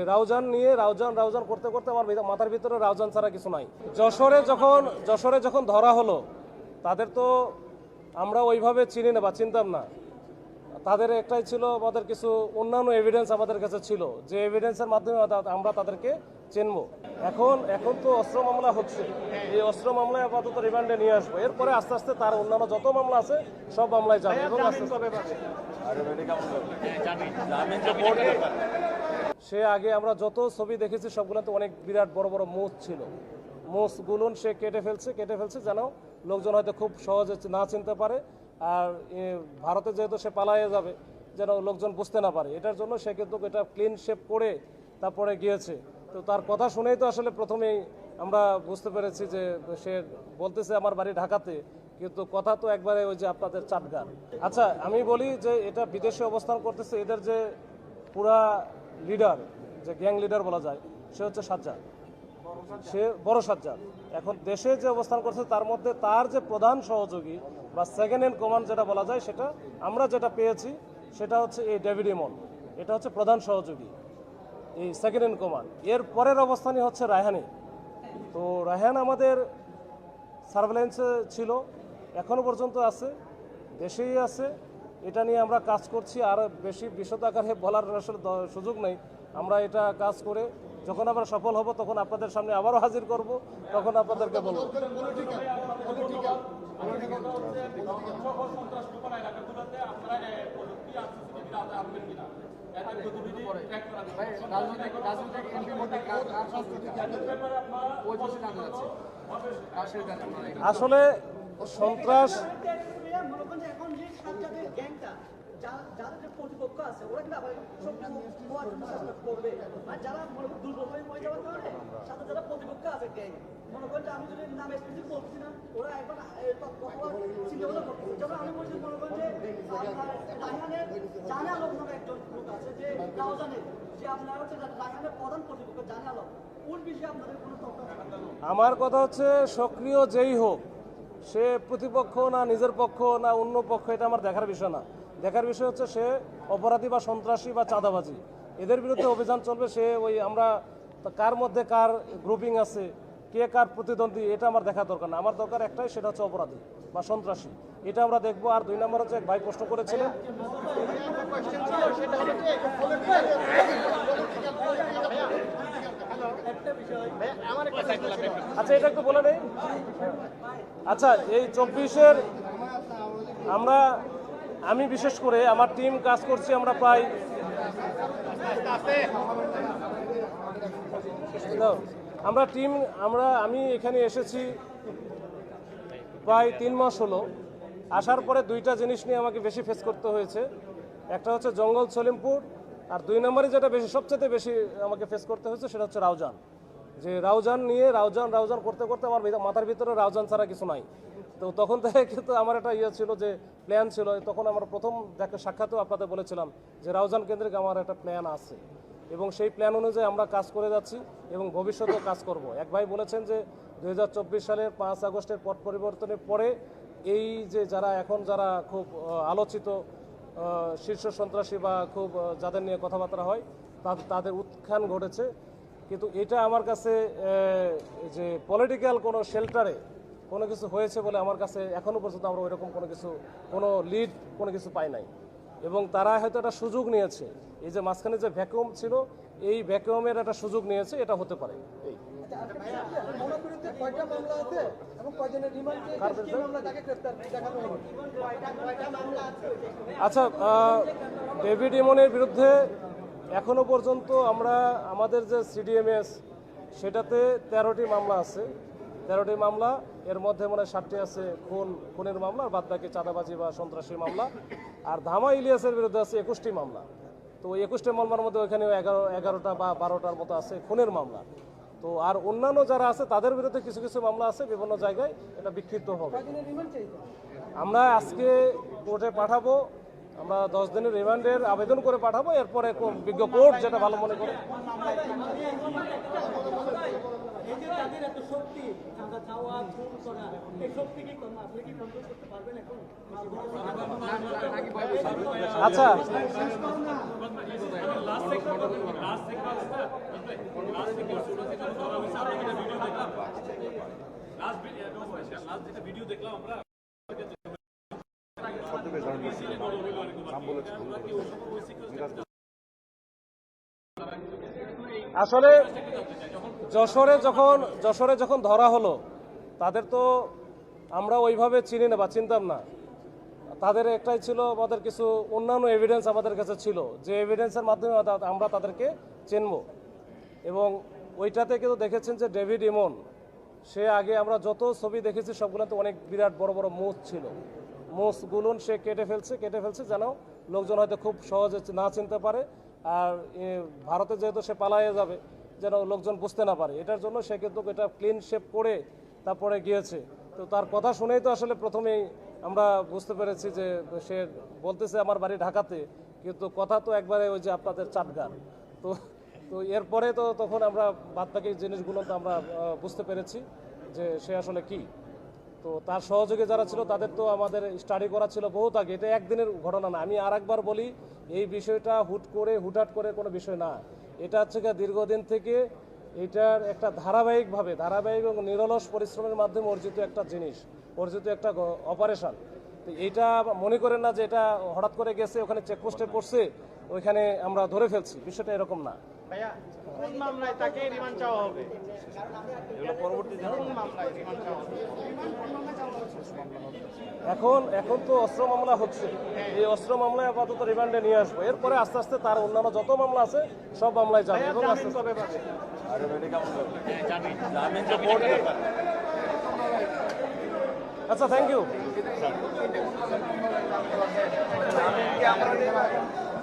রাউজান নিয়ে রাউজান করতে করতে আমার মাথার ভিতরে রাউজান ছাড়া কিছু নাই। যশোরে যখন ধরা হলো, তাদের তো আমরা ওইভাবে চিনি না বা চিনতাম না। তাদের একটাই ছিল, আমাদের কিছু অন্যান্য এভিডেন্স আমাদের কাছে ছিল, যে এভিডেন্সের মাধ্যমে আমরা তাদেরকে চিনবো। এখন তো অস্ত্র মামলা হচ্ছে, এই অস্ত্র মামলায় আপাতত রিমান্ডে নিয়ে আসবো। এরপরে আস্তে আস্তে তার অন্যান্য যত মামলা আছে সব মামলায় যাবে। এবং সে আগে আমরা যত ছবি দেখেছি সবগুলোতে অনেক বিরাট বড় বড় মুখ ছিল। মুখগুলো সে কেটে ফেলছে যেন লোকজন হয়তো খুব সহজে না চিনতে পারে। আর ভারতে যেহেতু সে পালাইয়ে যাবে, যেন লোকজন বুঝতে না পারে, এটার জন্য সে কিন্তু এটা ক্লিন শেপ করে তারপরে গিয়েছে। তো তার কথা শুনেই তো আসলে প্রথমেই আমরা বুঝতে পেরেছি যে সে বলতেছে আমার বাড়ি ঢাকাতে, কিন্তু কথা তো একবারে ওই যে আপনাদের চাটগার। আচ্ছা, আমি বলি যে এটা বিদেশে অবস্থান করতেছে, এদের যে পুরা লিডার, যে গ্যাং লিডার বলা যায়, সে হচ্ছে সাজ্জাদ, সে বড় সাজ্জাদ। এখন দেশে যে অবস্থান করছে তার মধ্যে তার যে প্রধান সহযোগী বা সেকেন্ড ইন কমান্ড যেটা বলা যায়, সেটা আমরা যেটা পেয়েছি সেটা হচ্ছে এই ডেভিড ইমন। এটা হচ্ছে প্রধান সহযোগী, এই সেকেন্ড ইন কমান্ড। এর পরের অবস্থানই হচ্ছে রায়হানি। তো রায়হান আমাদের সার্ভেলেন্সে ছিল, এখনও পর্যন্ত আছে, দেশেই আছে। এটা নিয়ে আমরা কাজ করছি, আর বেশি বিশদ আকারে বলার আসলে সুযোগ নেই। আমরা এটা কাজ করে যখন আমরা সফল হব তখন আপনাদের সামনে আবারও হাজির করব, তখন আপনাদেরকে বলবো। আসলে সন্ত্রাস যারা যে প্রতিপক্ষ আছে ওরা কিন্তু আবার করবে, আর যারা দুর্বল হয়ে মরে যাওয়ার কারণে সাথে যারা প্রতিপক্ষ আছে গ্যাং, মনে করেন যে আমি যদি নাম স্পেসিফিক বলছি না, ওরা একবার চিন্তা করছে। যেমন আমি বলছি, মনে করেন যে রায়হানের জানে আলম নামে একজন লোক আছে, যে রাউজানের, যে আপনার হচ্ছে রায়হানের প্রধান প্রতিপক্ষ জানে আলম, ওর বিষয়ে আপনাদের কোনো তথ্য? আমার কথা হচ্ছে সক্রিয় যেই হোক, সে প্রতিপক্ষ না নিজের পক্ষ না অন্য পক্ষ, এটা আমার দেখার বিষয় না। দেখার বিষয় হচ্ছে সে অপরাধী বা সন্ত্রাসী বা চাঁদাবাজি, এদের বিরুদ্ধে অভিযান চলবে। সে ওই আমরা কার মধ্যে কার গ্রুপিং আছে, কে কার প্রতিদ্বন্দ্বী, এটা আমার দেখা দরকার না। আমার দরকার একটাই, সেটা হচ্ছে অপরাধী বা সন্ত্রাসী, এটা আমরা দেখবো। আর 2 নম্বর হচ্ছে, এক ভাই প্রশ্ন করেছিলেন, আচ্ছা এটা একটু বলে নেই। আচ্ছা, এই 24-এর আমি বিশেষ করে আমার টিম কাজ করছি, আমরা প্রায় আমি এখানে এসেছি প্রায় 3 মাস হলো। আসার পরে 2টা জিনিস নিয়ে আমাকে বেশি ফেস করতে হয়েছে। একটা হচ্ছে জঙ্গল সলিমপুর, আর 2 নম্বরে যেটা সবচেয়ে বেশি আমাকে ফেস করতে হয়েছে সেটা হচ্ছে রাউজান। যে রাউজান নিয়ে রাউজান করতে করতে আমার মাথার ভিতরে রাউজান ছাড়া কিছু নাই। তো তখন থেকে কিন্তু আমার একটা ছিল, যে প্ল্যান ছিল। তখন আমরা প্রথম সাক্ষাতেও আপনাদের বলেছিলাম যে রাউজান কেন্দ্রিক আমার একটা প্ল্যান আছে, এবং সেই প্ল্যান অনুযায়ী আমরা কাজ করে যাচ্ছি এবং ভবিষ্যতেও কাজ করব। এক ভাই বলেছেন যে 2024 সালের 5 আগস্টের পট পরিবর্তনের পরে এই যে যারা খুব আলোচিত শীর্ষ সন্ত্রাসী বা খুব যাদের নিয়ে কথাবার্তা হয়, তাদের উত্থান ঘটেছে। কিন্তু এটা আমার কাছে যে পলিটিক্যাল কোনো শেল্টারে কোনো কিছু হয়েছে বলে আমার কাছে এখনও পর্যন্ত আমরা ওইরকম কোনো লিড কোনো কিছু পাই নাই। এবং তারা হয়তো একটা সুযোগ নিয়েছে, এই যে মাঝখানে যে ভ্যাকুয়াম ছিল, এই ভ্যাকুয়ামের একটা সুযোগ নিয়েছে, এটা হতে পারে। এই আচ্ছা, ডেভিড ইমনের বিরুদ্ধে এখনো পর্যন্ত আমাদের যে সিডিএমএস, সেটাতে 13টি মামলা আছে। 13টি মামলা, এর মধ্যে মনে হয় 7টি আছে খুনের মামলা, আর বাদ বাকি চাঁদাবাজি বা সন্ত্রাসী মামলা। আর ধামা ইলিয়াসের বিরুদ্ধে আছে 21টি মামলা। তো 21টি মামলার মধ্যে ওইখানে 11টা বা 12টার মতো আছে খুনের মামলা। তো আর অন্যান্য যারা আছে তাদের বিরুদ্ধে কিছু কিছু মামলা আছে বিভিন্ন জায়গায়, এটা বিক্ষিপ্ত হবে। আমরা আজকে কোর্টে পাঠাবো, আমরা 10 দিনের রিমান্ডের আবেদন করে পাঠাবো, এরপরে বিজ্ঞ কোর্ট যেটা ভালো মনে করে। এই যে তাদের এত শক্তি, চাঁদা চাওয়া, খুন করা, এই শক্তি কি আপনি কি কন্ট্রোল করতে পারবেন এখন? আচ্ছা, আসলে যশোরে যখন ধরা হলো, তাদের তো আমরা ওইভাবে চিনি না বা চিনতাম না। তাদের একটাই ছিল, আমাদের কিছু অন্যান্য এভিডেন্স আমাদের কাছে ছিল, যে এভিডেন্সের মাধ্যমে আমরা তাদেরকে চিনব। এবং ওইটাতে কিন্তু দেখেছেন যে ডেভিড ইমন, সে আগে আমরা যত ছবি দেখেছি সবগুলোতে অনেক বিরাট বড় বড় মুখ ছিল। মুখগুলো সে কেটে ফেলছে যেন লোকজন হয়তো খুব সহজে না চিনতে পারে। আর ভারতে যেহেতু সে পালায়ে যাবে, যেন লোকজন বুঝতে না পারে, এটার জন্য সে কিন্তু এটা ক্লিন শেপ করে তারপরে গিয়েছে। তো তার কথা শুনেই তো আসলে প্রথমেই আমরা বুঝতে পেরেছি যে সে বলতেছে আমার বাড়ি ঢাকাতে, কিন্তু কথা তো একবারে ওই যে আপনাদের চাটগার। তো তো এরপরে তো তখন আমরা বাদবাকি জিনিসগুলো তো আমরা বুঝতে পেরেছি যে সে আসলে কি। তো তার সহযোগী যারা ছিল তাদের তো আমাদের স্টাডি করা ছিল বহুত আগে, এটা একদিনের ঘটনা না। আমি আরেকবার বলি, এই বিষয়টা হুটহাট করে কোনো বিষয় না। এটা হচ্ছে দীর্ঘদিন থেকে এটার একটা ধারাবাহিক এবং নিরলস পরিশ্রমের মাধ্যমে অর্জিত একটা জিনিস, অর্জিত একটা অপারেশন। তো এইটা মনে করেন না যে এটা হঠাৎ করে গেছে, ওখানে চেকপোস্টে পড়ছে, ওইখানে আমরা ধরে ফেলছি, বিষয়টা এরকম না। ভাইয়া, কোন মামলায় তাকে রিমান্ড চাওয়া হবে? এখন তো অস্ত্র মামলা হচ্ছে, এই অস্ত্র মামলায় আপাতত রিমান্ডে নিয়ে আসবো। এরপরে আস্তে আস্তে তার অন্যান্য যত মামলা আছে সব মামলায় যাবে। এবং আস্তে আস্তে আচ্ছা, থ্যাংক ইউ।